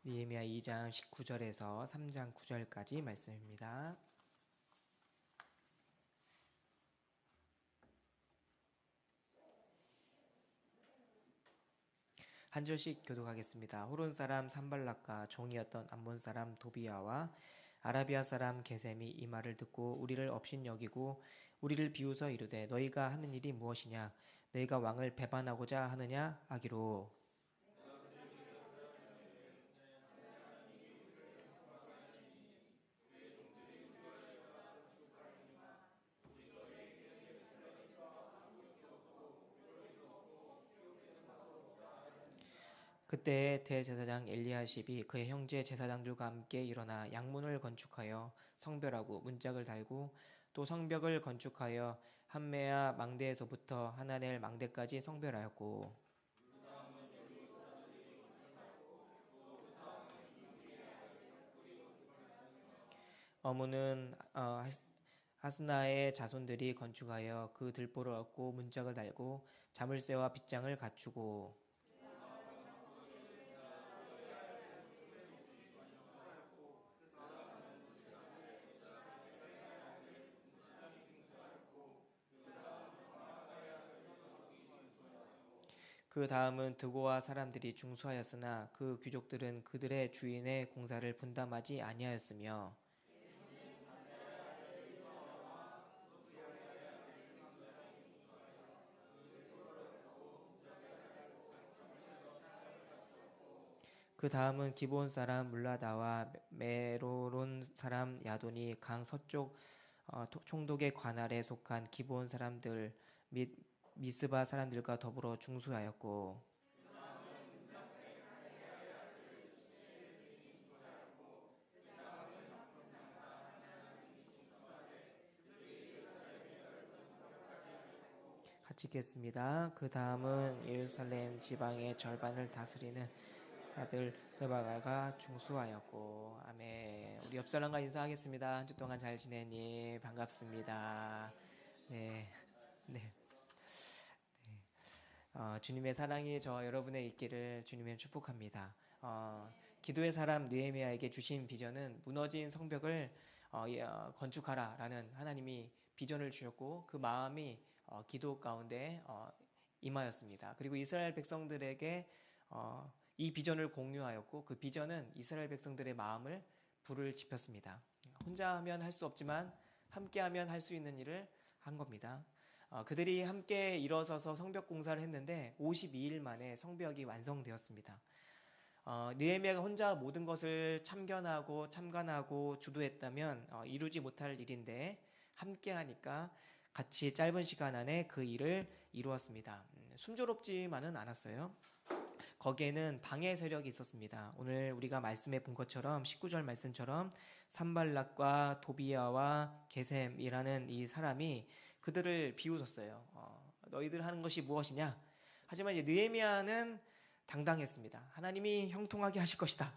느헤미야 2장 19절에서 3장 9절까지 말씀입니다. 한 절씩 교독하겠습니다. 호론 사람 산발락과 종이었던 암몬 사람 도비야와 아라비아 사람 게셈이 이 말을 듣고 우리를 업신여기고 우리를 비웃어 이르되 너희가 하는 일이 무엇이냐? 너희가 왕을 배반하고자 하느냐 하기로. 그때 대제사장 엘리야십이 그의 형제 제사장들과 함께 일어나 양문을 건축하여 성별하고 문짝을 달고 또 성벽을 건축하여 함메아 망대에서부터 하나넬 망대까지 성별하였고 어무는 하스나의 자손들이 건축하여 그 들보를 얻고 문짝을 달고 자물쇠와 빗장을 갖추고 그 다음은 드고와 사람들이 중수하였으나 그 귀족들은 그들의 주인의 공사를 분담하지 아니하였으며 그 다음은 기브온 사람 물라다와 메로론 사람 야돈이 강 서쪽 총독의 관할에 속한 기브온 사람들 및 미스바 사람들과 더불어 중수하였고 같이 읽겠습니다. 그 다음은 예루살렘 지방의 절반을 다스리는 아들 느바가가 중수하였고. 아멘. 우리 옆 사람과 인사하겠습니다. 한 주 동안 잘 지내니? 반갑습니다. 네. 네. 주님의 사랑이 저 여러분의 있기를 주님의 축복합니다. 기도의 사람 느헤미야에게 주신 비전은 무너진 성벽을 건축하라라는 하나님이 비전을 주셨고 그 마음이 기도 가운데 임하였습니다. 그리고 이스라엘 백성들에게 이 비전을 공유하였고 그 비전은 이스라엘 백성들의 마음을 불을 지폈습니다. 혼자 하면 할 수 없지만 함께 하면 할 수 있는 일을 한 겁니다. 그들이 함께 일어서서 성벽 공사를 했는데 52일 만에 성벽이 완성되었습니다. 느헤미야가 혼자 모든 것을 참관하고 주도했다면 이루지 못할 일인데 함께 하니까 같이 짧은 시간 안에 그 일을 이루었습니다. 순조롭지만은 않았어요. 거기에는 방해 세력이 있었습니다. 오늘 우리가 말씀해 본 것처럼 19절 말씀처럼 산발락과 도비야와 게셈이라는 이 사람이 그들을 비웃었어요. 너희들 하는 것이 무엇이냐? 하지만 이제 느헤미야는 당당했습니다. 하나님이 형통하게 하실 것이다.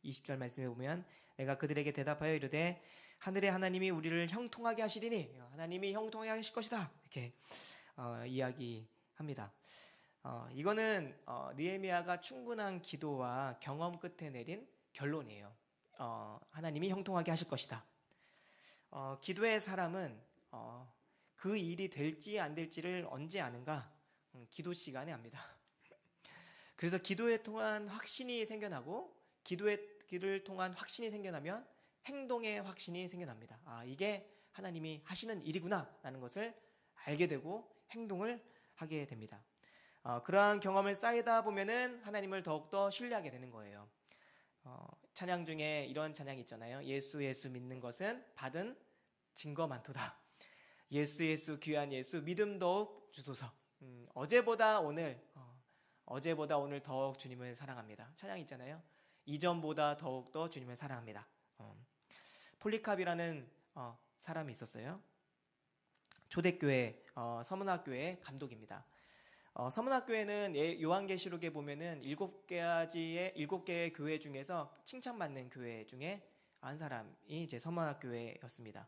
20절 말씀에 보면 내가 그들에게 대답하여 이르되 하늘의 하나님이 우리를 형통하게 하시리니 하나님이 형통하게 하실 것이다. 이렇게 이야기합니다. 이거는 느헤미야가 충분한 기도와 경험 끝에 내린 결론이에요. 하나님이 형통하게 하실 것이다. 기도의 사람은 그 일이 될지 안 될지를 언제 아는가? 기도 시간에 압니다. 그래서 기도에 통한 확신이 생겨나고 기도를 통한 확신이 생겨나면 행동의 확신이 생겨납니다. 이게 하나님이 하시는 일이구나 라는 것을 알게 되고 행동을 하게 됩니다. 그러한 경험을 쌓이다 보면은 하나님을 더욱더 신뢰하게 되는 거예요. 찬양 중에 이런 찬양이 있잖아요. 예수 예수 믿는 것은 받은 증거 많도다. 예수 귀한 예수 믿음 더욱 주소서. 어제보다 오늘 더욱 주님을 사랑합니다. 찬양 있잖아요. 이전보다 더욱더 주님을 사랑합니다. 폴리캅이라는 사람이 있었어요. 초대교회 서문학교의 감독입니다. 서문학교회는 요한계시록에 보면은 7개의 교회 중에서 칭찬받는 교회 중에 한 사람이 이제 서문학교회였습니다.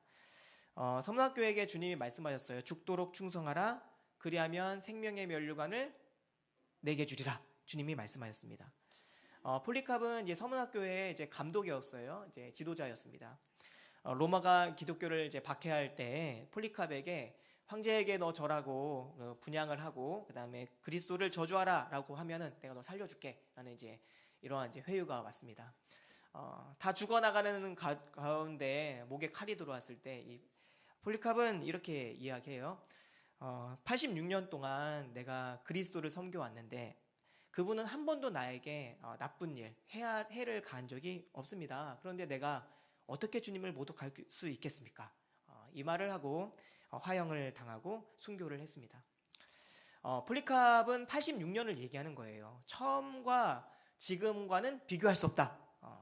서문학교에게 주님이 말씀하셨어요. 죽도록 충성하라. 그리하면 생명의 면류관을 내게 주리라. 주님이 말씀하셨습니다. 폴리캅은 이제 서문학교의 이제 감독이었어요. 이제 지도자였습니다. 로마가 기독교를 이제 박해할 때 폴리캅에게 황제에게 너 절하고 분양을 하고 그다음에 그리스도를 저주하라라고 하면은 내가 너 살려줄게라는 이제 이러한 이제 회유가 왔습니다. 다 죽어나가는 가운데 목에 칼이 들어왔을 때 이 폴리캅은 이렇게 이야기해요. 86년 동안 내가 그리스도를 섬겨왔는데 그분은 한 번도 나에게 나쁜 일, 해를 가한 적이 없습니다. 그런데 내가 어떻게 주님을 모독할 수 있겠습니까? 이 말을 하고 화형을 당하고 순교를 했습니다. 폴리캅은 86년을 얘기하는 거예요. 처음과 지금과는 비교할 수 없다.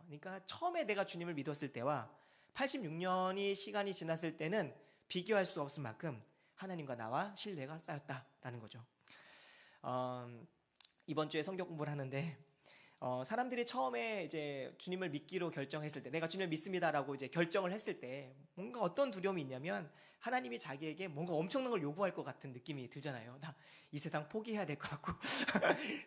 그러니까 처음에 내가 주님을 믿었을 때와 86년이 시간이 지났을 때는 비교할 수 없을 만큼 하나님과 나와 신뢰가 쌓였다라는 거죠. 이번 주에 성경 공부를 하는데 사람들이 처음에 이제 주님을 믿기로 결정했을 때, 내가 주님을 믿습니다라고 이제 결정을 했을 때 뭔가 어떤 두려움이 있냐면 하나님이 자기에게 뭔가 엄청난 걸 요구할 것 같은 느낌이 들잖아요. 나 이 세상 포기해야 될 것 같고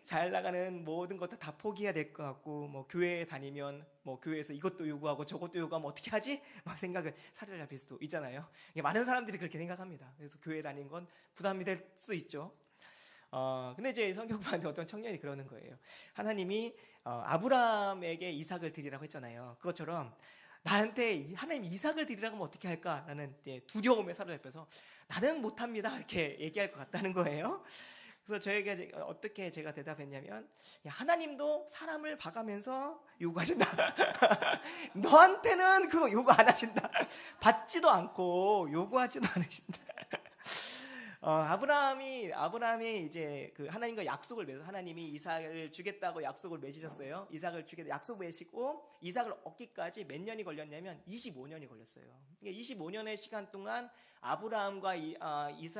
잘 나가는 모든 것도 다 포기해야 될 것 같고 뭐 교회에 다니면 뭐 교회에서 이것도 요구하고 저것도 요구하면 어떻게 하지? 막 생각을 사리를 잡힐 수도 있잖아요. 많은 사람들이 그렇게 생각합니다. 그래서 교회에 다니는 건 부담이 될 수 있죠. 근데 이제 성경보는데 어떤 청년이 그러는 거예요. 하나님이 아브라함에게 이삭을 드리라고 했잖아요. 그것처럼 나한테 하나님 이삭을 드리라고 하면 어떻게 할까라는 이제 두려움에 사로잡혀서 나는 못합니다 이렇게 얘기할 것 같다는 거예요. 그래서 저에게 어떻게 제가 대답했냐면 하나님도 사람을 봐가면서 요구하신다. 너한테는 그거 요구 안 하신다. 받지도 않고 요구하지도 않으신다. 아브라함이 이제 그 하나님과 약속을 맺어 하나님이 이삭을 주겠다고 약속을 맺으셨어요. 이삭을 주겠다 약속 맺으시고 이삭을 얻기까지 몇 년이 걸렸냐면 25년이 걸렸어요. 25년의 시간 동안 아브라함과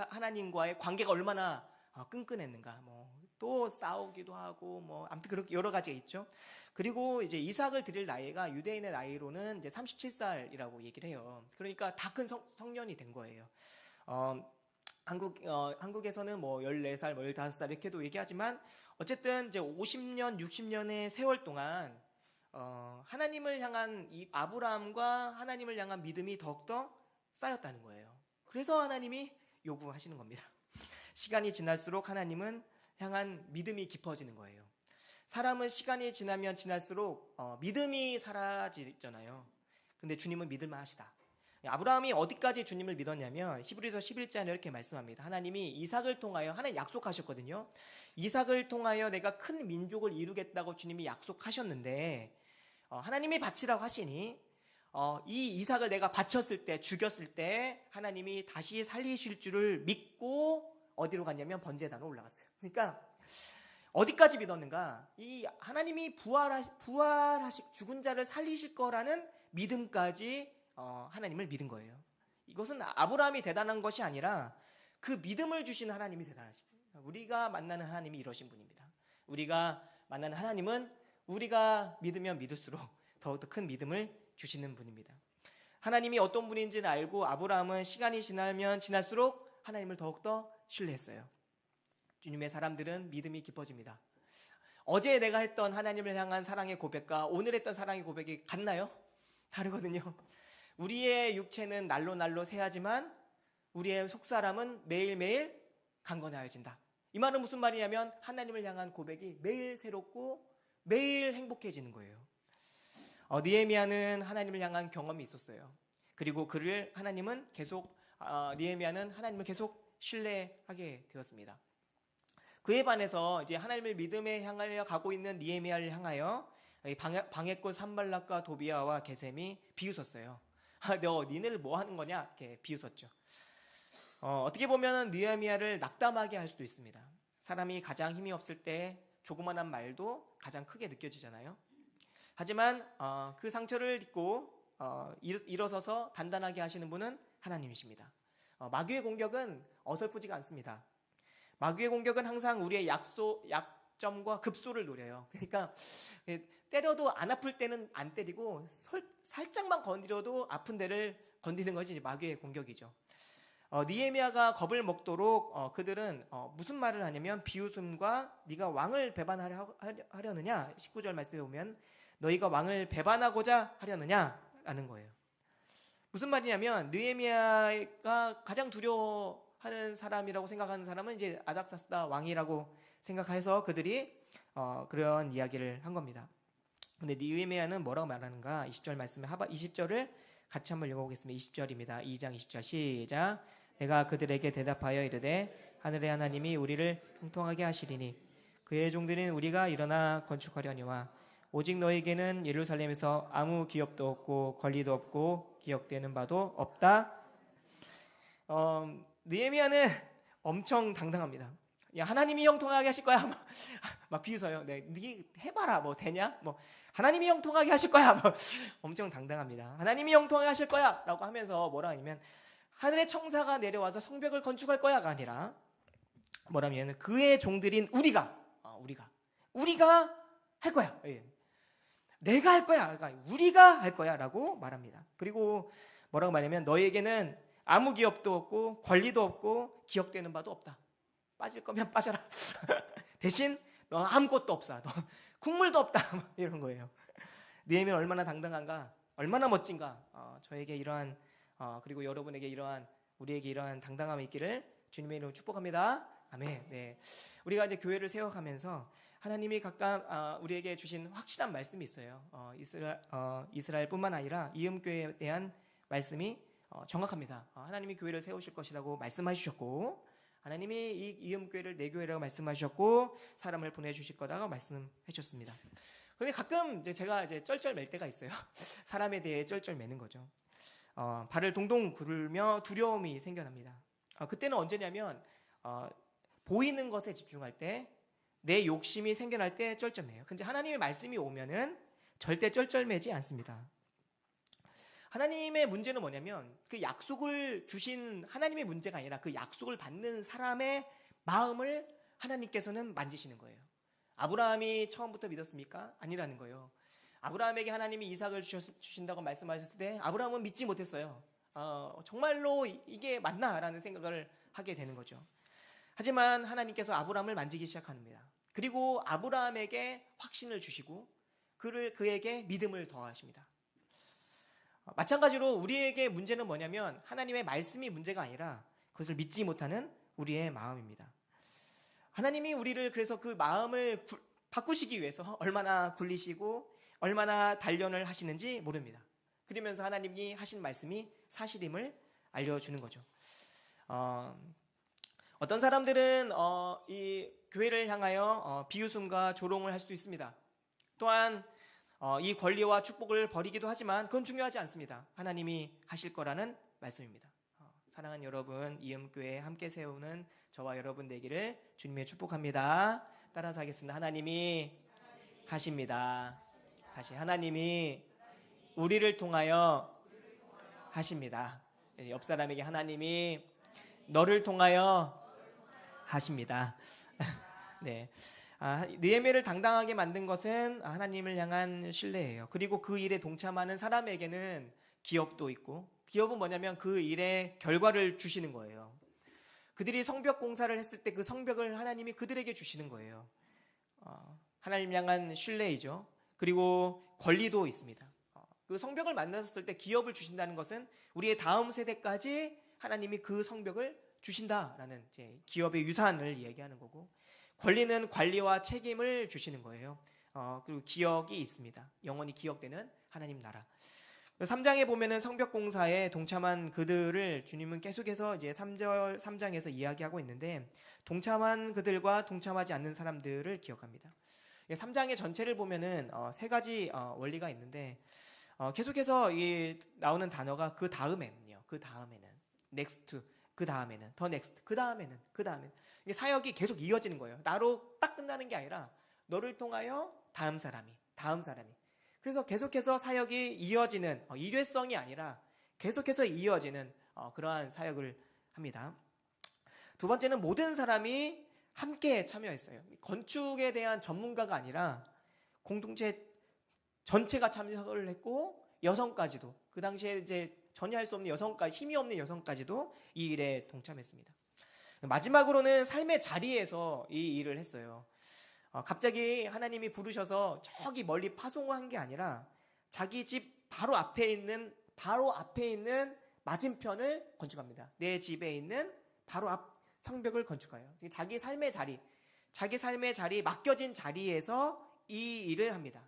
하나님과의 관계가 얼마나 끈끈했는가. 뭐 또 싸우기도 하고 뭐 아무튼 그렇게 여러 가지가 있죠. 그리고 이제 이삭을 드릴 나이가 유대인의 나이로는 이제 37살이라고 얘기를 해요. 그러니까 다 큰 성년이 된 거예요. 한국에서는 뭐 14살, 뭐 15살 이렇게도 얘기하지만 어쨌든 이제 50년, 60년의 세월 동안 하나님을 향한 이 아브라함과 하나님을 향한 믿음이 더욱더 쌓였다는 거예요. 그래서 하나님이 요구하시는 겁니다. 시간이 지날수록 하나님은 향한 믿음이 깊어지는 거예요. 사람은 시간이 지나면 지날수록 믿음이 사라지잖아요. 근데 주님은 믿을만 하시다. 아브라함이 어디까지 주님을 믿었냐면 히브리서 11장에 이렇게 말씀합니다. 하나님이 이삭을 통하여 하나님 약속하셨거든요. 이삭을 통하여 내가 큰 민족을 이루겠다고 주님이 약속하셨는데 하나님이 바치라고 하시니 이 이삭을 내가 바쳤을 때 죽였을 때 하나님이 다시 살리실 줄을 믿고 어디로 갔냐면 번제단으로 올라갔어요. 그러니까 어디까지 믿었는가? 이 하나님이 부활하시 죽은 자를 살리실 거라는 믿음까지 하나님을 믿은 거예요. 이것은 아브라함이 대단한 것이 아니라 그 믿음을 주신 하나님이 대단하십니다. 우리가 만나는 하나님이 이러신 분입니다. 우리가 만나는 하나님은 우리가 믿으면 믿을수록 더욱더 큰 믿음을 주시는 분입니다. 하나님이 어떤 분인지는 알고 아브라함은 시간이 지나면 지날수록 하나님을 더욱더 신뢰했어요. 주님의 사람들은 믿음이 깊어집니다. 어제 내가 했던 하나님을 향한 사랑의 고백과 오늘 했던 사랑의 고백이 같나요? 다르거든요. 우리의 육체는 날로 새하지만 우리의 속사람은 매일매일 강건하여진다. 이 말은 무슨 말이냐면 하나님을 향한 고백이 매일 새롭고 매일 행복해지는 거예요. 느헤미야는 하나님을 향한 경험이 있었어요. 그리고 느헤미야는 하나님을 계속 신뢰하게 되었습니다. 그에 반해서 이제 하나님을 믿음에 향하여 가고 있는 느헤미야를 향하여 방해꾼 산발락과 도비아와 게셈이 비웃었어요. 니네들 뭐 하는 거냐? 이렇게 비웃었죠. 어떻게 보면 느헤미야를 낙담하게 할 수도 있습니다. 사람이 가장 힘이 없을 때 조그만한 말도 가장 크게 느껴지잖아요. 하지만 그 상처를 입고 일어서서 단단하게 하시는 분은 하나님이십니다. 마귀의 공격은 어설프지가 않습니다. 마귀의 공격은 항상 우리의 약점과 급소를 노려요. 그러니까 때려도 안 아플 때는 안 때리고 살짝만 건드려도 아픈 데를 건드리는 것이 이제 마귀의 공격이죠. 느헤미야가 겁을 먹도록 그들은 무슨 말을 하냐면 비웃음과 네가 왕을 배반하려느냐 19절 말씀에 보면 너희가 왕을 배반하고자 하려느냐라는 거예요. 무슨 말이냐면 느헤미야가 가장 두려워하는 사람이라고 생각하는 사람은 이제 아닥사스다 왕이라고 생각해서 그들이 그런 이야기를 한 겁니다. 근데 느헤미야는 뭐라고 말하는가? 20절 말씀에 20절을 같이 한번 읽어보겠습니다. 20절입니다. 2장 20절 시작. 내가 그들에게 대답하여 이르되 하늘의 하나님이 우리를 형통하게 하시리니 그의 종들은 우리가 일어나 건축하려니와 오직 너에게는 예루살렘에서 아무 기업도 없고 권리도 없고 기억되는 바도 없다. 느헤미야는 엄청 당당합니다. 야, 하나님이 형통하게 하실 거야. 막 비웃어요. 네 해봐라. 뭐 되냐? 뭐 하나님이 형통하게 하실 거야. 뭐 엄청 당당합니다. 하나님이 형통하게 하실 거야라고 하면서 뭐라 하냐면 하늘의 청사가 내려와서 성벽을 건축할 거야가 아니라 뭐라면 그의 종들인 우리가 할 거야. 예. 내가 할 거야. 그러니까 우리가 할 거야라고 말합니다. 그리고 뭐라고 말하냐면 너에게는 아무 기업도 없고 권리도 없고 기억되는 바도 없다. 빠질 거면 빠져라. 대신 너 아무것도 없어. 너 국물도 없다. 이런 거예요. 느헤미야 얼마나 당당한가, 얼마나 멋진가. 저에게 이러한 그리고 여러분에게 우리에게 이러한 당당함이 있기를 주님의 이름으로 축복합니다. 아멘. 네, 우리가 이제 교회를 세워가면서 하나님이 각각 우리에게 주신 확실한 말씀이 있어요. 이스라엘뿐만 아니라 이음교회에 대한 말씀이 정확합니다. 하나님이 교회를 세우실 것이라고 말씀하셨고 하나님이 이 이음교회를 내 교회라고 말씀하셨고 사람을 보내주실 거라고 말씀하셨습니다. 그런데 가끔 제가 쩔쩔 맬 때가 있어요. 사람에 대해 쩔쩔 매는 거죠. 발을 동동 구르며 두려움이 생겨납니다. 그때는 언제냐면 보이는 것에 집중할 때 내 욕심이 생겨날 때 쩔쩔매요. 근데 하나님의 말씀이 오면은 절대 쩔쩔매지 않습니다. 하나님의 문제는 뭐냐면 그 약속을 주신 하나님의 문제가 아니라 그 약속을 받는 사람의 마음을 하나님께서는 만지시는 거예요. 아브라함이 처음부터 믿었습니까? 아니라는 거예요. 아브라함에게 하나님이 이삭을 주신다고 말씀하셨을 때 아브라함은 믿지 못했어요. 정말로 이게 맞나라는 생각을 하게 되는 거죠. 하지만 하나님께서 아브라함을 만지기 시작합니다. 그리고 아브라함에게 확신을 주시고 그에게 믿음을 더하십니다. 마찬가지로 우리에게 문제는 뭐냐면 하나님의 말씀이 문제가 아니라 그것을 믿지 못하는 우리의 마음입니다. 하나님이 우리를 그래서 그 마음을 바꾸시기 위해서 얼마나 굴리시고 얼마나 단련을 하시는지 모릅니다. 그러면서 하나님이 하신 말씀이 사실임을 알려주는 거죠. 어떤 사람들은 이 교회를 향하여 비웃음과 조롱을 할 수도 있습니다. 또한 이 권리와 축복을 버리기도 하지만 그건 중요하지 않습니다. 하나님이 하실 거라는 말씀입니다. 사랑하는 여러분, 이음교회 함께 세우는 저와 여러분 되기를 주님의 축복합니다. 따라서 하겠습니다. 하나님이 하십니다. 다시 하나님이 우리를 통하여 하십니다. 옆 사람에게 하나님이 너를 통하여 하십니다. 네. 느헤미야를 당당하게 만든 것은 하나님을 향한 신뢰예요. 그리고 그 일에 동참하는 사람에게는 기업도 있고, 기업은 뭐냐면 그 일의 결과를 주시는 거예요. 그들이 성벽 공사를 했을 때 그 성벽을 하나님이 그들에게 주시는 거예요. 하나님 향한 신뢰이죠. 그리고 권리도 있습니다. 그 성벽을 만났을 때 기업을 주신다는 것은 우리의 다음 세대까지 하나님이 그 성벽을 주신다라는 기업의 유산을 이야기하는 거고, 권리는 관리와 책임을 주시는 거예요. 그리고 기억이 있습니다. 영원히 기억되는 하나님 나라. 3장에 보면은 성벽 공사에 동참한 그들을 주님은 계속해서 이제 3장에서 이야기하고 있는데 동참한 그들과 동참하지 않는 사람들을 기억합니다. 3장의 전체를 보면은 세 가지 원리가 있는데 계속해서 나오는 단어가 그 다음에는요. 그 다음에는 next, 그 다음에는 더 next, 그 다음에는 이게 사역이 계속 이어지는 거예요. 나로 딱 끝나는 게 아니라 너를 통하여 다음 사람이 그래서 계속해서 사역이 이어지는 일회성이 아니라 계속해서 이어지는 그러한 사역을 합니다. 두 번째는 모든 사람이 함께 참여했어요. 건축에 대한 전문가가 아니라 공동체 전체가 참여를 했고 여성까지도 그 당시에 이제 전혀 할 수 없는 여성까지, 힘이 없는 여성까지도 이 일에 동참했습니다. 마지막으로는 삶의 자리에서 이 일을 했어요. 갑자기 하나님이 부르셔서 저기 멀리 파송한 게 아니라 자기 집 바로 앞에 있는 맞은편을 건축합니다. 내 집에 있는 바로 앞 성벽을 건축해요. 자기 삶의 자리, 맡겨진 자리에서 이 일을 합니다.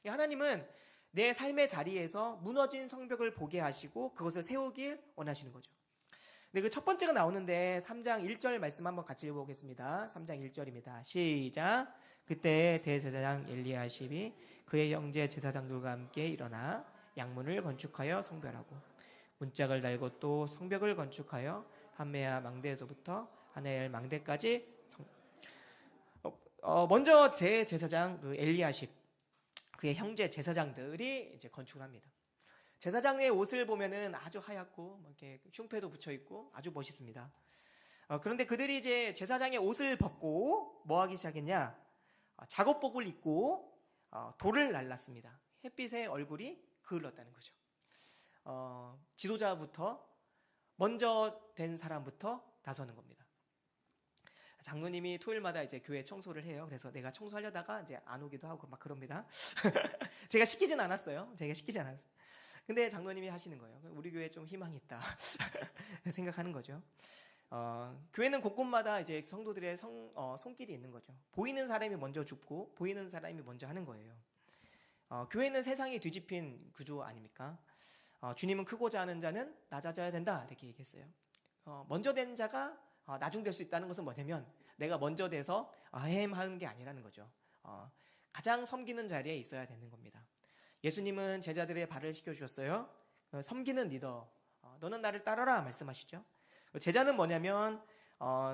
하나님은 내 삶의 자리에서 무너진 성벽을 보게 하시고 그것을 세우길 원하시는 거죠. 그 첫 번째가 나오는데 3장 1절 말씀 한번 같이 읽어보겠습니다. 3장 1절입니다. 시작. 그때 대제사장 엘리야십이 그의 형제 제사장들과 함께 일어나 양문을 건축하여 성별하고 문짝을 달고 또 성벽을 건축하여 판메아 망대에서부터 하네엘 망대까지 먼저 제사장 그 엘리야십 그의 형제 제사장들이 이제 건축을 합니다. 제사장의 옷을 보면은 아주 하얗고 이렇게 흉패도 붙여 있고 아주 멋있습니다. 그런데 그들이 이제 제사장의 옷을 벗고 뭐 하기 시작했냐? 작업복을 입고 돌을 날랐습니다. 햇빛에 얼굴이 그을렀다는 거죠. 지도자부터 먼저 된 사람부터 나서는 겁니다. 장로님이 토요일마다 이제 교회 청소를 해요. 그래서 내가 청소하려다가 이제 안 오기도 하고 막 그럽니다. 제가 시키진 않았어요. 근데 장로님이 하시는 거예요. 우리 교회에 좀 희망이 있다 생각하는 거죠. 교회는 곳곳마다 이제 성도들의 손길이 있는 거죠. 보이는 사람이 먼저 줍고 보이는 사람이 먼저 하는 거예요. 교회는 세상이 뒤집힌 구조 아닙니까? 주님은 크고자 하는 자는 낮아져야 된다 이렇게 얘기했어요. 먼저 된 자가 나중될 수 있다는 것은 뭐냐면 내가 먼저 돼서 하는 게 아니라는 거죠. 가장 섬기는 자리에 있어야 되는 겁니다. 예수님은 제자들의 발을 씻겨주셨어요. 섬기는 리더, 너는 나를 따르라 말씀하시죠. 제자는 뭐냐면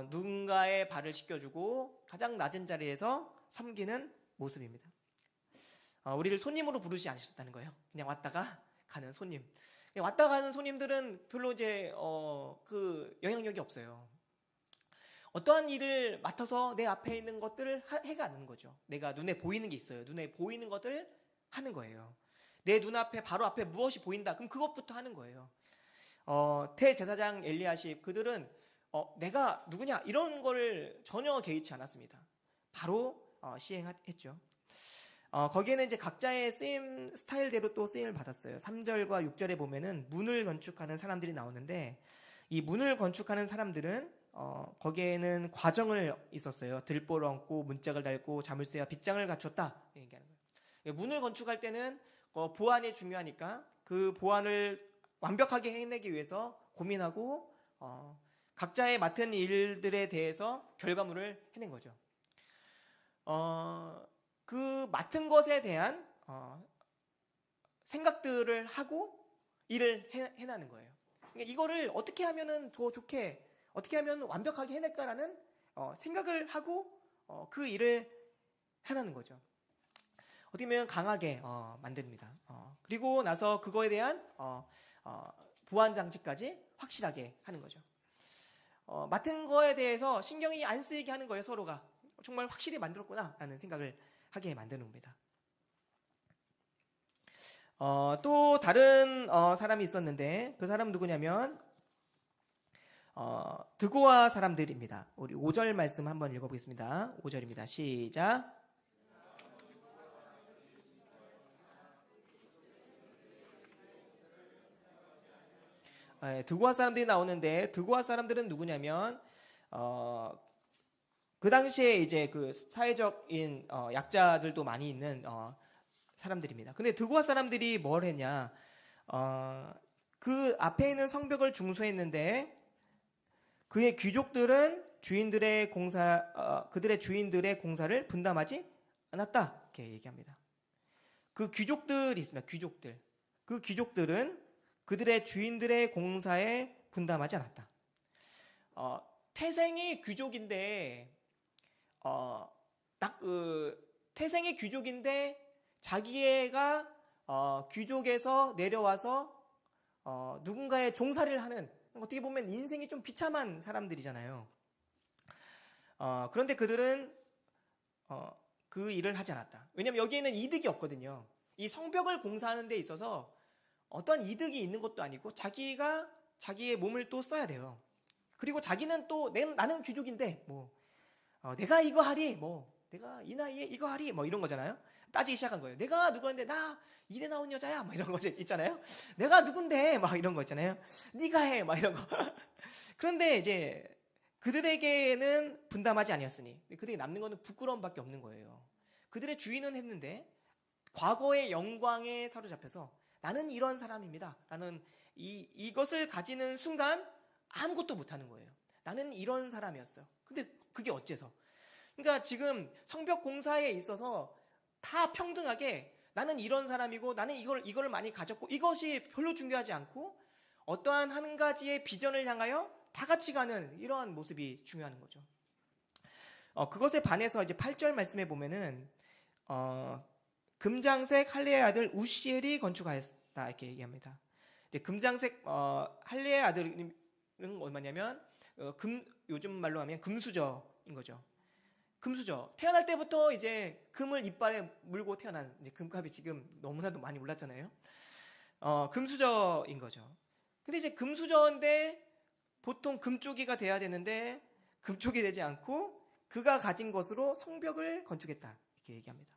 누군가의 발을 씻겨주고 가장 낮은 자리에서 섬기는 모습입니다. 우리를 손님으로 부르지 않으셨다는 거예요. 그냥 왔다가 가는 손님. 왔다 가는 손님들은 별로 이제 그 영향력이 없어요. 어떠한 일을 맡아서 내 앞에 있는 것들을 해가는 거죠. 내가 눈에 보이는 게 있어요. 눈에 보이는 것들을 하는 거예요. 내 눈앞에 바로 앞에 무엇이 보인다. 그럼 그것부터 하는 거예요. 대제사장 엘리야십 그들은 내가 누구냐 이런 거를 전혀 개의치 않았습니다. 바로 시행했죠. 거기에는 이제 각자의 쓰임 스타일대로 또 쓰임을 받았어요. 3절과 6절에 보면은 문을 건축하는 사람들이 나오는데 이 문을 건축하는 사람들은 거기에는 과정을 있었어요. 들보를 얹고 문짝을 달고 자물쇠와 빗장을 갖췄다 얘기하는 거예요. 문을 건축할 때는 보안이 중요하니까 그 보안을 완벽하게 해내기 위해서 고민하고 각자의 맡은 일들에 대해서 결과물을 해낸 거죠. 그 맡은 것에 대한 생각들을 하고 일을 해나는 거예요. 그러니까 이거를 어떻게 하면은 더 좋게, 어떻게 하면 완벽하게 해낼까라는 생각을 하고 그 일을 해나는 거죠. 어떻게 보면 강하게 만듭니다. 그리고 나서 그거에 대한 보안 장치까지 확실하게 하는 거죠. 맡은 거에 대해서 신경이 안 쓰이게 하는 거예요. 서로가 정말 확실히 만들었구나라는 생각을 하게 만드는 겁니다. 또 다른 사람이 있었는데 그 사람은 누구냐면 드고아 사람들입니다. 우리 5절 말씀 한번 읽어보겠습니다. 5절입니다. 시작. 드고아 사람들이 나오는데 드고아 사람들은 누구냐면 그 당시에 이제 그 사회적인 약자들도 많이 있는 사람들입니다. 근데 드고아 사람들이 뭘 했냐? 그 앞에 있는 성벽을 중수했는데 그의 귀족들은 그들의 주인들의 공사를 분담하지 않았다. 이렇게 얘기합니다. 그 귀족들이 있습니다. 귀족들. 그 귀족들은 그들의 주인들의 공사에 분담하지 않았다. 태생이 귀족인데 태생이 귀족인데 자기가 귀족에서 내려와서 누군가의 종살이를 하는, 어떻게 보면 인생이 좀 비참한 사람들이잖아요. 그런데 그들은 그 일을 하지 않았다. 왜냐하면 여기에는 이득이 없거든요. 이 성벽을 공사하는 데 있어서 어떤 이득이 있는 것도 아니고 자기가 자기의 몸을 또 써야 돼요. 그리고 자기는 또 나는 귀족인데 내가 이거 하리 내가 이 나이에 이거 하리 이런 거잖아요. 따지기 시작한 거예요. 내가 누구인데 나 이대 나온 여자야 이런 거 있잖아요. 내가 누군데 이런 거 있잖아요. 네가 해 이런 거. 그런데 이제 그들에게는 분담하지 아니었으니 그들에게 남는 거는 부끄러움밖에 없는 거예요. 그들의 주인은 했는데 과거의 영광에 사로잡혀서 나는 이런 사람입니다 라는 이것을 가지는 순간 아무것도 못하는 거예요. 나는 이런 사람이었어요. 근데 그게 어째서? 그러니까 지금 성벽 공사에 있어서 다 평등하게 나는 이런 사람이고 나는 이걸 많이 가졌고 이것이 별로 중요하지 않고 어떠한 한 가지의 비전을 향하여 다 같이 가는 이러한 모습이 중요한 거죠. 그것에 반해서 이제 8절 말씀에 보면은 금장색 할례의 아들 우시엘이 건축하였다 이렇게 얘기합니다. 이제 금장색 할례의 아들은 얼마냐면 요즘 말로 하면 금수저인 거죠. 금수저. 태어날 때부터 이제 금을 이빨에 물고 태어난 이제 금값이 지금 너무나도 많이 올랐잖아요. 금수저인 거죠. 근데 이제 금수저인데 보통 금쪽이가 돼야 되는데 금쪽이 되지 않고 그가 가진 것으로 성벽을 건축했다 이렇게 얘기합니다.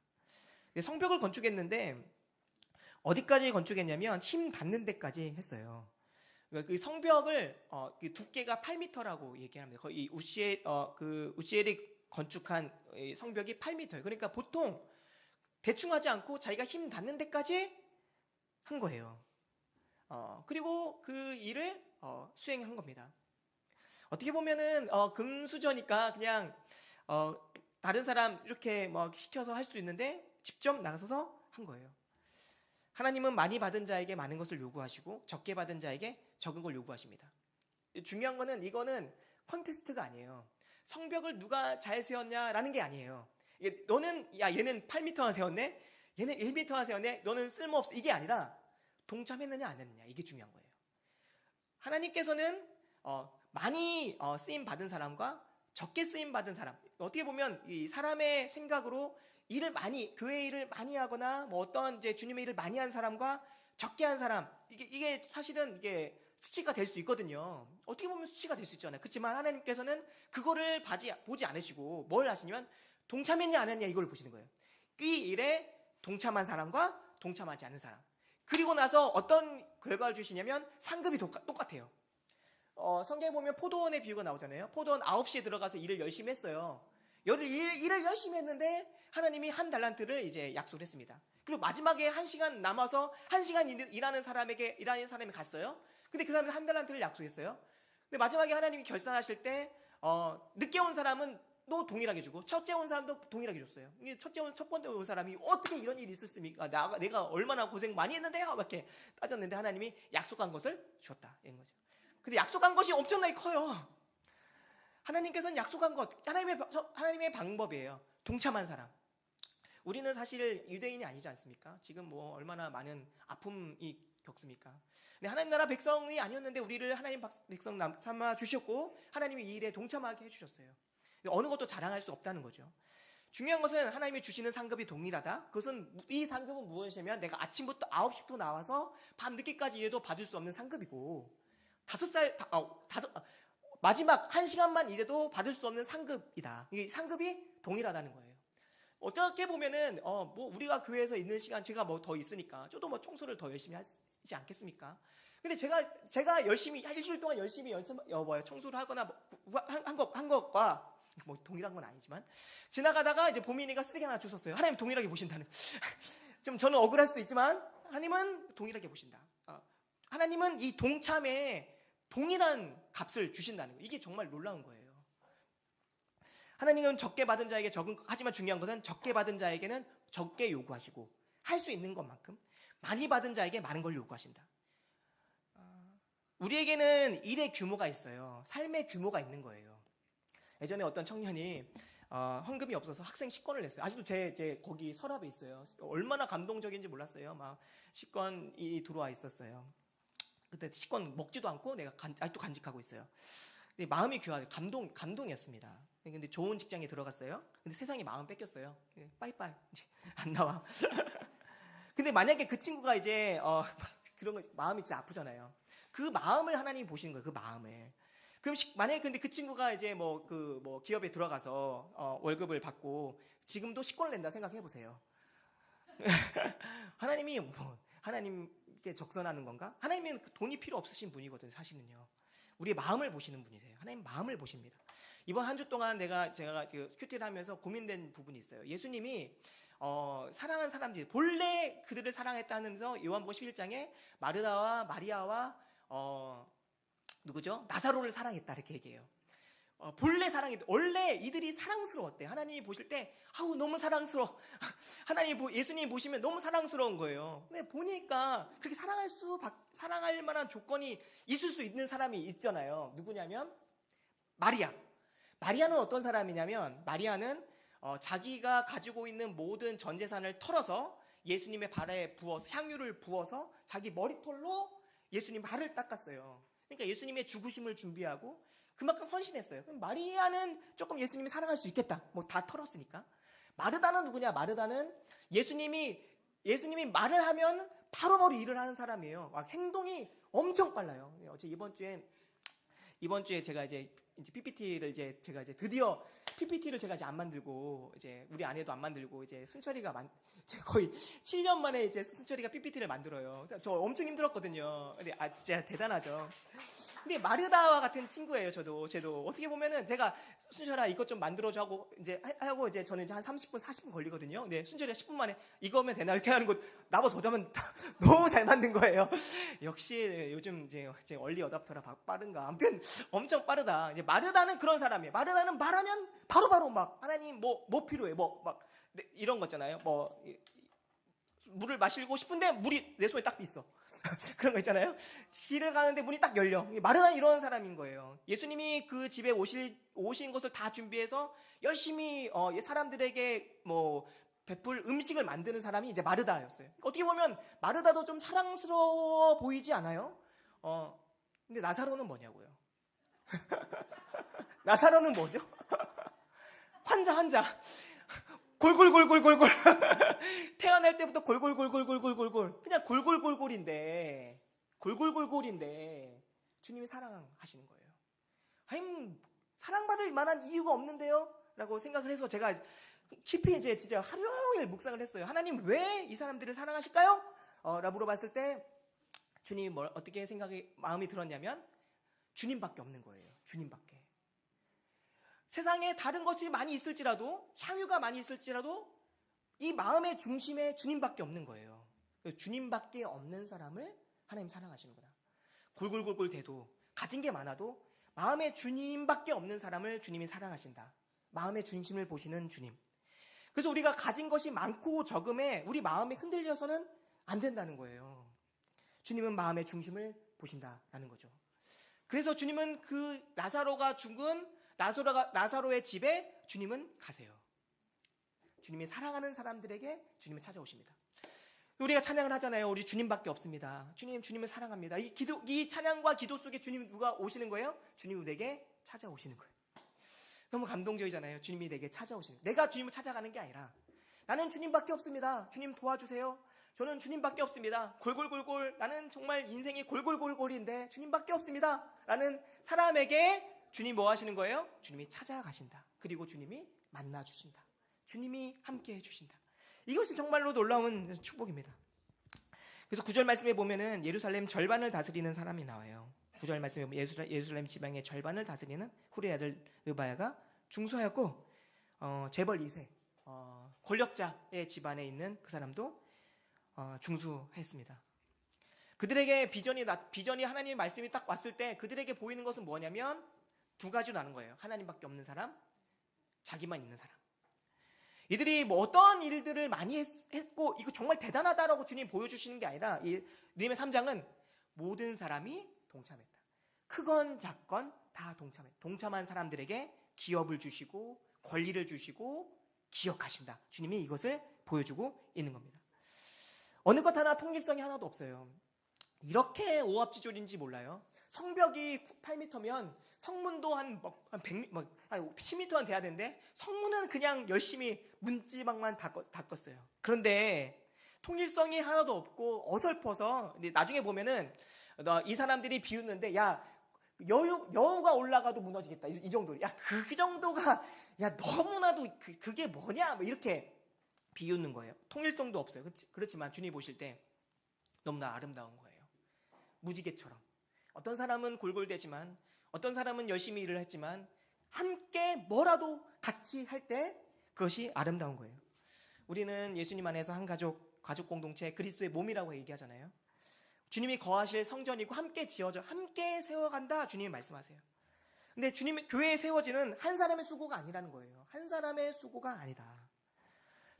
성벽을 건축했는데 어디까지 건축했냐면 힘 닿는 데까지 했어요. 그 성벽을 두께가 8m라고 얘기합니다. 거의 우시엘이 건축한 성벽이 8m예요. 그러니까 보통 대충 하지 않고 자기가 힘 닿는 데까지 한 거예요. 그리고 그 일을 수행한 겁니다. 어떻게 보면은 금수저니까 그냥 다른 사람 이렇게 시켜서 할 수도 있는데 직접 나가서 한 거예요. 하나님은 많이 받은 자에게 많은 것을 요구하시고 적게 받은 자에게 적은 걸 요구하십니다. 중요한 거는 이거는 콘테스트가 아니에요. 성벽을 누가 잘 세웠냐라는 게 아니에요. 얘는 8m나 세웠네, 얘는 1m나 세웠네, 너는 쓸모없어, 이게 아니라 동참했느냐 안 했느냐, 이게 중요한 거예요. 하나님께서는 많이 쓰임 받은 사람과 적게 쓰임 받은 사람, 어떻게 보면 이 사람의 생각으로 교회 일을 많이 하거나 어떤 이제 주님의 일을 많이 한 사람과 적게 한 사람, 이게 사실은 이게 수치가 될 수 있거든요. 어떻게 보면 수치가 될 수 있잖아요. 그렇지만 하나님께서는 그거를 보지 않으시고 뭘 하시냐면 동참했냐 안 했냐 이걸 보시는 거예요. 이 일에 동참한 사람과 동참하지 않은 사람. 그리고 나서 어떤 결과를 주시냐면 상급이 똑같아요. 성경에 보면 포도원의 비유가 나오잖아요. 포도원 9시에 들어가서 일을 열심히 했어요. 일을 열심히 했는데 하나님이 한 달란트를 이제 약속을 했습니다. 그리고 마지막에 1시간 남아서 1시간 일하는 사람이 갔어요. 근데 그 사람이 한 달란트를 약속했어요. 근데 마지막에 하나님이 결산하실 때 늦게 온 사람은 또 동일하게 주고 첫째 온 사람도 동일하게 줬어요. 첫 번째 온 사람이 어떻게 이런 일이 있었습니까? 내가 얼마나 고생 많이 했는데요? 이렇게 따졌는데 하나님이 약속한 것을 주었다 이런 거죠. 근데 약속한 것이 엄청나게 커요. 하나님께서는 약속한 것, 하나님의 방법이에요. 동참한 사람. 우리는 사실 유대인이 아니지 않습니까? 지금 얼마나 많은 아픔이 겪습니까? 근데 하나님 나라 백성이 아니었는데 우리를 하나님 백성 삼아 주셨고 하나님이 이 일에 동참하게 해주셨어요. 어느 것도 자랑할 수 없다는 거죠. 중요한 것은 하나님이 주시는 상급이 동일하다. 이 상급은 무엇이냐면 내가 아침부터 9시부터 나와서 밤 늦게까지 일해도 받을 수 없는 상급이고 마지막 1시간만 일해도 받을 수 없는 상급이다. 이게 상급이 동일하다는 거예요. 어떻게 보면은 우리가 교회에서 있는 시간 제가 더 있으니까 저도 청소를 더 열심히 하지 않겠습니까? 근데 제가 열심히 일주일 동안 열심히 청소를 하거나 한 것과 동일한 건 아니지만 지나가다가 이제 보민이가 쓰레기 하나 주웠어요. 하나님 동일하게 보신다는. 좀 저는 억울할 수도 있지만 하나님은 동일하게 보신다. 하나님은 이 동참에 동일한 값을 주신다는 거. 이게 정말 놀라운 거예요. 하나님은 적게 받은 자에게 하지만 중요한 것은 적게 받은 자에게는 적게 요구하시고 할 수 있는 것만큼 많이 받은 자에게 많은 걸 요구하신다. 우리에게는 일의 규모가 있어요. 삶의 규모가 있는 거예요. 예전에 어떤 청년이 헌금이 없어서 학생 식권을 냈어요. 아직도 제 거기 서랍에 있어요. 얼마나 감동적인지 몰랐어요. 막 식권이 들어와 있었어요. 그때 식권 먹지도 않고 내가 아직도 간직하고 있어요. 근데 마음이 귀하고 감동이었습니다. 근데 좋은 직장에 들어갔어요. 근데 세상에 마음 뺏겼어요. 빠이빠이 안 나와. 근데 만약에 그 친구가 이제 그런 거 마음이 진짜 아프잖아요. 그 마음을 하나님이 보시는 거예요. 그 마음을. 그럼 만약에 근데 그 친구가 이제 뭐 기업에 들어가서 월급을 받고 지금도 식권을 낸다 생각해 보세요. 하나님이 하나님께 적선하는 건가? 하나님은 돈이 필요 없으신 분이거든요. 사실은요. 우리의 마음을 보시는 분이세요. 하나님 마음을 보십니다. 이번 한 주 동안 제가 큐티를 하면서 고민된 부분이 있어요. 예수님이 사랑한 사람들 본래 그들을 사랑했다면서 요한복음 11장에 마르다와 마리아와 누구죠? 나사로를 사랑했다 이렇게 얘기해요. 본래 사랑했대. 원래 이들이 사랑스러웠대. 하나님이 보실 때 아우 너무 사랑스러워. 예수님 보시면 너무 사랑스러운 거예요. 근데 보니까 그렇게 사랑할 만한 조건이 있을 수 있는 사람이 있잖아요. 누구냐면 마리아. 마리아는 어떤 사람이냐면 마리아는 자기가 가지고 있는 모든 전 재산을 털어서 예수님의 발에 부어서 향유를 부어서 자기 머리털로 예수님 발을 닦았어요. 그러니까 예수님의 죽으심을 준비하고 그만큼 헌신했어요. 그럼 마리아는 조금 예수님이 사랑할 수 있겠다. 뭐 다 털었으니까. 마르다는 누구냐? 마르다는 예수님이 말을 하면 바로바로 일을 하는 사람이에요. 막 행동이 엄청 빨라요. 어제 이번 주에 제가 이제 PPT를 제가 드디어 PPT를 제가 이제 안 만들고 이제 우리 아내도 안 만들고 이제 순철이가 제가 거의 7년 만에 이제 순철이가 PPT를 만들어요. 저 엄청 힘들었거든요. 근데 진짜 대단하죠. 근데 마르다와 같은 친구예요. 쟤도 어떻게 보면은 제가 순철아 이것 좀 만들어줘 하고 이제 저는 이제 한 30분 40분 걸리거든요. 근데 순철이가 10분 만에 이거면 되나 이렇게 하는 거 나보다 더 잘하면 너무 잘 만든 거예요. 역시 요즘 이제 얼리 어답터라 빠른가. 아무튼 엄청 빠르다. 이제 마르다는 그런 사람이에요. 마르다는 말하면 바로바로 막 하나님 뭐 필요해 막 이런 거 있잖아요. 물을 마시고 싶은데 물이 내 손에 딱 있어. 그런 거 있잖아요. 길을 가는데 문이 딱 열려. 마르다는 이런 사람인 거예요. 예수님이 그 집에 오신 것을 다 준비해서 열심히 사람들에게 베풀 음식을 만드는 사람이 이제 마르다였어요. 어떻게 보면 마르다도 좀 사랑스러워 보이지 않아요? 근데 나사로는 뭐냐고요? 나사로는 뭐죠? 환자. 골골골골골골. 태어날 때부터 골골골골골골골. 그냥 골골골골인데 주님이 사랑하시는 거예요. 아니, 사랑받을 만한 이유가 없는데요? 라고 생각을 해서 제가 깊이 이제 진짜 하루 종일 묵상을 했어요. 하나님 왜 이 사람들을 사랑하실까요? 라고 물어봤을 때 주님이 어떻게 마음이 들었냐면 주님밖에 없는 거예요. 주님밖에. 세상에 다른 것이 많이 있을지라도 향유가 많이 있을지라도 이 마음의 중심에 주님밖에 없는 거예요. 주님밖에 없는 사람을 하나님 사랑하시는구나. 골골골골 대도 가진 게 많아도 마음에 주님밖에 없는 사람을 주님이 사랑하신다. 마음의 중심을 보시는 주님. 그래서 우리가 가진 것이 많고 적음에 우리 마음이 흔들려서는 안 된다는 거예요. 주님은 마음의 중심을 보신다라는 거죠. 그래서 주님은 그 나사로가 죽은 나사로의 집에 주님은 가세요. 주님이 사랑하는 사람들에게 주님은 찾아오십니다. 우리가 찬양을 하잖아요. 우리 주님밖에 없습니다. 주님을 사랑합니다. 이 찬양과 기도 속에 주님 누가 오시는 거예요? 주님이 우리에게 찾아오시는 거예요. 너무 감동적이잖아요. 주님이 내게 찾아오시는 거예요. 내가 주님을 찾아가는 게 아니라 나는 주님밖에 없습니다. 주님 도와주세요. 저는 주님밖에 없습니다. 골골골골 나는 정말 인생이 골골골골인데 주님밖에 없습니다. 라는 사람에게 주님 뭐 하시는 거예요? 주님이 찾아가신다. 그리고 주님이 만나주신다. 주님이 함께 해주신다. 이것이 정말로 놀라운 축복입니다. 그래서 9절 말씀에 보면은 예루살렘 절반을 다스리는 사람이 나와요. 9절 말씀에 보면 예루살렘 지방의 절반을 다스리는 후리의 아들 느바야가 중수하였고 재벌 2세 권력자의 집안에 있는 그 사람도 중수했습니다. 그들에게 비전이 하나님의 말씀이 딱 왔을 때 그들에게 보이는 것은 뭐냐면 두 가지로 나눈 거예요. 하나님밖에 없는 사람, 자기만 있는 사람. 이들이 어떤 일들을 많이 했고 이거 정말 대단하다라고 주님 보여주시는 게 아니라 이 느헤미야 3장은 모든 사람이 동참했다. 크건 작건 다 동참했다. 동참한 사람들에게 기업을 주시고 권리를 주시고 기억하신다. 주님이 이것을 보여주고 있는 겁니다. 어느 것 하나 통일성이 하나도 없어요. 이렇게 오합지졸인지 몰라요. 성벽이 8m면 성문도 한 10m는 돼야 되는데 성문은 그냥 열심히 문지방만 닦았어요. 그런데 통일성이 하나도 없고 어설퍼서 나중에 보면은 이 사람들이 비웃는데 야 여우가 올라가도 무너지겠다 이 정도. 야 그 정도가 야 너무나도 그게 뭐냐 뭐 이렇게 비웃는 거예요. 통일성도 없어요. 그렇지만 주님 보실 때 너무나 아름다운 거예요. 무지개처럼. 어떤 사람은 골골대지만 어떤 사람은 열심히 일을 했지만 함께 뭐라도 같이 할 때 그것이 아름다운 거예요. 우리는 예수님 안에서 한 가족 공동체 그리스도의 몸이라고 얘기하잖아요. 주님이 거하실 성전이고 함께 지어져 함께 세워간다 주님이 말씀하세요. 근데 주님의 교회에 세워지는 한 사람의 수고가 아니라는 거예요. 한 사람의 수고가 아니다.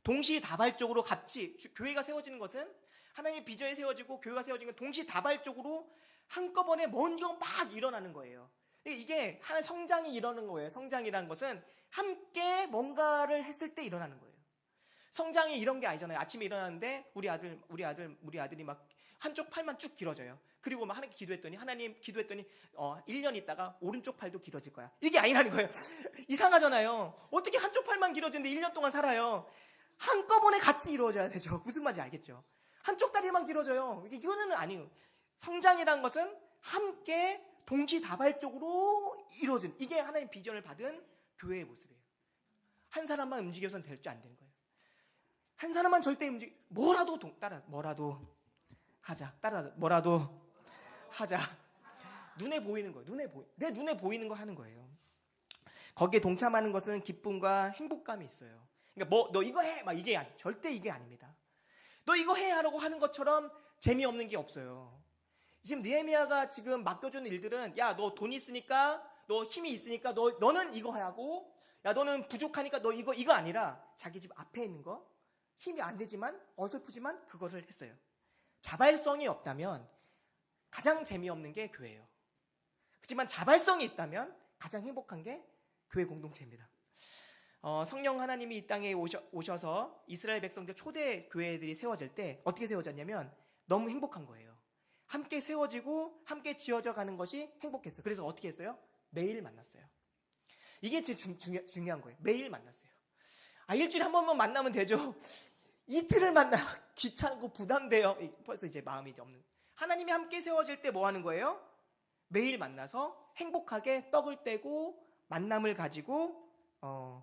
동시다발적으로 같이 교회가 세워지는 것은 하나님의 비전이 세워지고 교회가 세워지는 건 동시다발적으로 한꺼번에 먼저 막 일어나는 거예요. 이게 하나의 성장이 일어나는 거예요. 성장이라는 것은 함께 뭔가를 했을 때 일어나는 거예요. 성장이 이런 게 아니잖아요. 아침에 일어나는데 우리 아들이 막 한쪽 팔만 쭉 길어져요. 그리고 막 하나님 기도했더니 1년 있다가 오른쪽 팔도 길어질 거야. 이게 아니라는 거예요. 이상하잖아요. 어떻게 한쪽 팔만 길어지는데 1년 동안 살아요. 한꺼번에 같이 이루어져야 되죠. 무슨 말인지 알겠죠? 한쪽 다리만 길어져요. 이거는 아니에요. 성장이라는 것은 함께 동시다발적으로 이루어진 이게 하나님 비전을 받은 교회의 모습이에요. 한 사람만 움직여서는 될지 안 되는 거예요. 한 사람만 절대 뭐라도 하자. 눈에 보이는 거예요. 내 눈에 보이는 거 하는 거예요. 거기에 동참하는 것은 기쁨과 행복감이 있어요. 그러니까 너 이거 해 막 이게 절대 이게 아닙니다. 너 이거 해 하라고 하는 것처럼 재미없는 게 없어요. 지금 느헤미야가 지금 맡겨주는 일들은 야 너 돈 있으니까 너 힘이 있으니까 너는 이거 하고 야 너는 부족하니까 너 이거 아니라 자기 집 앞에 있는 거 힘이 안 되지만 어설프지만 그것을 했어요. 자발성이 없다면 가장 재미없는 게 교회예요. 하지만 자발성이 있다면 가장 행복한 게 교회 공동체입니다. 성령 하나님이 이 땅에 오셔서 이스라엘 백성들 초대 교회들이 세워질 때 어떻게 세워졌냐면 너무 행복한 거예요. 함께 세워지고 함께 지어져 가는 것이 행복했어요. 그래서 어떻게 했어요? 매일 만났어요. 이게 제일 중요한 거예요. 매일 만났어요. 일주일에 한 번만 만나면 되죠. 이틀을 만나 귀찮고 부담돼요. 벌써 이제 마음이 없는. 하나님이 함께 세워질 때 뭐 하는 거예요? 매일 만나서 행복하게 떡을 떼고 만남을 가지고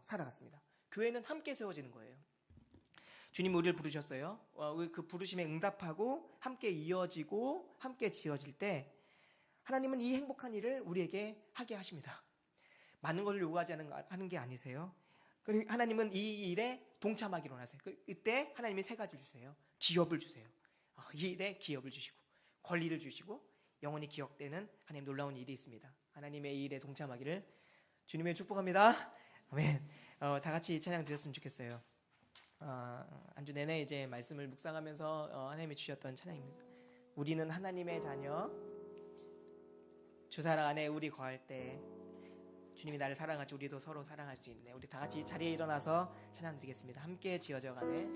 살아갔습니다. 교회는 함께 세워지는 거예요. 주님 우리를 부르셨어요. 그 부르심에 응답하고 함께 이어지고 함께 지어질 때 하나님은 이 행복한 일을 우리에게 하게 하십니다. 많은 것을 요구하지 하는 게 아니세요. 그리고 하나님은 이 일에 동참하기로 하세요. 이때 하나님이 세 가지 주세요. 기업을 주세요. 이 일에 기업을 주시고 권리를 주시고 영원히 기억되는 하나님 놀라운 일이 있습니다. 하나님의 이 일에 동참하기를 주님의 축복합니다. 아멘. 다 같이 이 찬양 드렸으면 좋겠어요. 한 주 내내 이제 말씀을 묵상하면서 하나님이 주셨던 찬양입니다. 우리는 하나님의 자녀, 주사랑 안에 우리 거할 때 주님이 나를 사랑하지 우리도 서로 사랑할 수 있네. 우리 다 같이 자리에 일어나서 찬양 드리겠습니다. 함께 지어져 가네.